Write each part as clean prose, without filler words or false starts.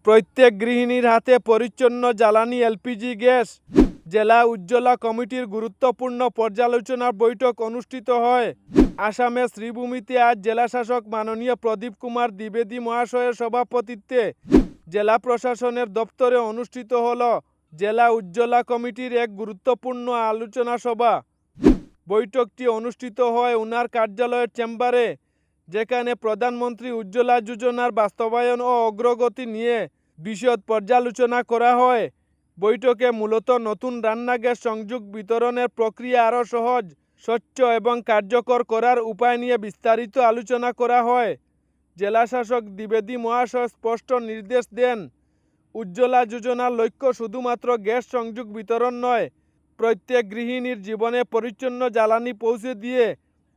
প্রত্যেক গৃহিণীর হাতে পরিচ্ছন্ন জ্বালানি এলপিজি গ্যাস। জেলা উজ্জ্বলা কমিটির গুরুত্বপূর্ণ পর্যালোচনা বৈঠক অনুষ্ঠিত হয় আসামের শ্রীভূমিতে। আজ জেলাশাসক মাননীয় প্রদীপ কুমার দ্বিবেদী মহাশয়ের সভাপতিত্বে জেলা প্রশাসনের দপ্তরে অনুষ্ঠিত হল জেলা উজ্জ্বলা কমিটির এক গুরুত্বপূর্ণ আলোচনা সভা। বৈঠকটি অনুষ্ঠিত হয় উনার কার্যালয়ের চেম্বারে, যেখানে প্রধানমন্ত্রী উজ্জ্বলা যোজনার বাস্তবায়ন ও অগ্রগতি নিয়ে বিশদ পর্যালোচনা করা হয়। বৈঠকে মূলত নতুন রান্না গ্যাস সংযোগ বিতরণের প্রক্রিয়া আরও সহজ, স্বচ্ছ এবং কার্যকর করার উপায় নিয়ে বিস্তারিত আলোচনা করা হয়। জেলাশাসক দ্বিবেদী মহাশয় স্পষ্ট নির্দেশ দেন, উজ্জ্বলা যোজনার লক্ষ্য শুধুমাত্র গ্যাস সংযোগ বিতরণ নয়, প্রত্যেক গৃহিণীর জীবনে পরিচ্ছন্ন জ্বালানি পৌঁছে দিয়ে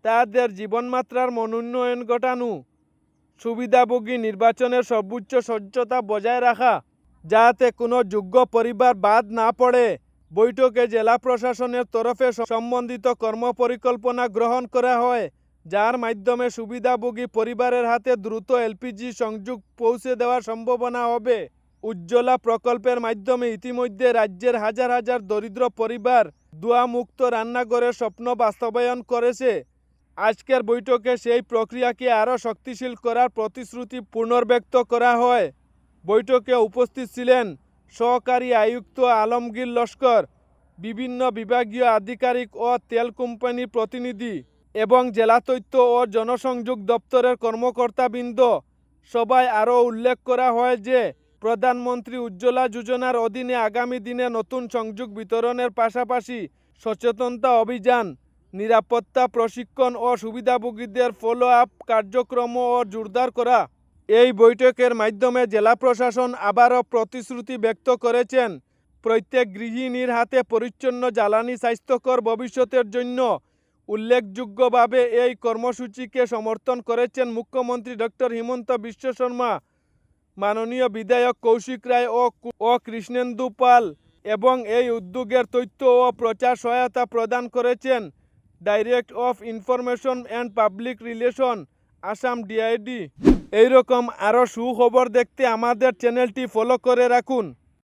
তাদের জীবনমাত্রার মনোন্নয়ন ঘটানো, সুবিধাভোগী নির্বাচনের সর্বোচ্চ স্বচ্ছতা বজায় রাখা, যাতে কোনো যোগ্য পরিবার বাদ না পড়ে। বৈঠকে জেলা প্রশাসনের তরফে সম্বন্ধিত কর্মপরিকল্পনা গ্রহণ করা হয়, যার মাধ্যমে সুবিধাভোগী পরিবারের হাতে দ্রুত এলপিজি সংযোগ পৌঁছে দেওয়ার সম্ভাবনা হবে। উজ্জ্বলা প্রকল্পের মাধ্যমে ইতিমধ্যে রাজ্যের হাজার হাজার দরিদ্র পরিবার ধোঁয়ামুক্ত রান্নাঘরের স্বপ্ন বাস্তবায়ন করেছে। আজকের বৈঠকে সেই প্রক্রিয়াকে আরও শক্তিশালী করার প্রতিশ্রুতি পুনর্ব্যক্ত করা হয়। বৈঠকে উপস্থিত ছিলেন সহকারী আয়ুক্ত আলমগীর লস্কর, বিভিন্ন বিভাগীয় আধিকারিক ও তেল কোম্পানির প্রতিনিধি এবং জেলা তথ্য ও জনসংযোগ দপ্তরের কর্মকর্তাবৃন্দ। সভায় আরও উল্লেখ করা হয় যে প্রধানমন্ত্রী উজ্জ্বলা যোজনার অধীনে আগামী দিনে নতুন সংযোগ বিতরণের পাশাপাশি সচেতনতা অভিযান, নিরাপত্তা প্রশিক্ষণ ও সুবিধাভোগীদের ফলো আপ কার্যক্রমও জোরদার করা। এই বৈঠকের মাধ্যমে জেলা প্রশাসন আবারও প্রতিশ্রুতি ব্যক্ত করেছেন, প্রত্যেক গৃহিণীর হাতে পরিচ্ছন্ন জ্বালানি স্বাস্থ্যকর ভবিষ্যতের জন্য। উল্লেখযোগ্যভাবে এই কর্মসূচিকে সমর্থন করেছেন মুখ্যমন্ত্রী ডক্টর হিমন্ত বিশ্ব শর্মা, মাননীয় বিধায়ক কৌশিক রায় ও কৃষ্ণেন্দু পাল, এবং এই উদ্যোগের তথ্য ও প্রচার সহায়তা প্রদান করেছেন director of information and public relation, Assam DID. এইরকম আরও সুখবর দেখতে আমাদের চ্যানেলটি ফলো করে রাখুন।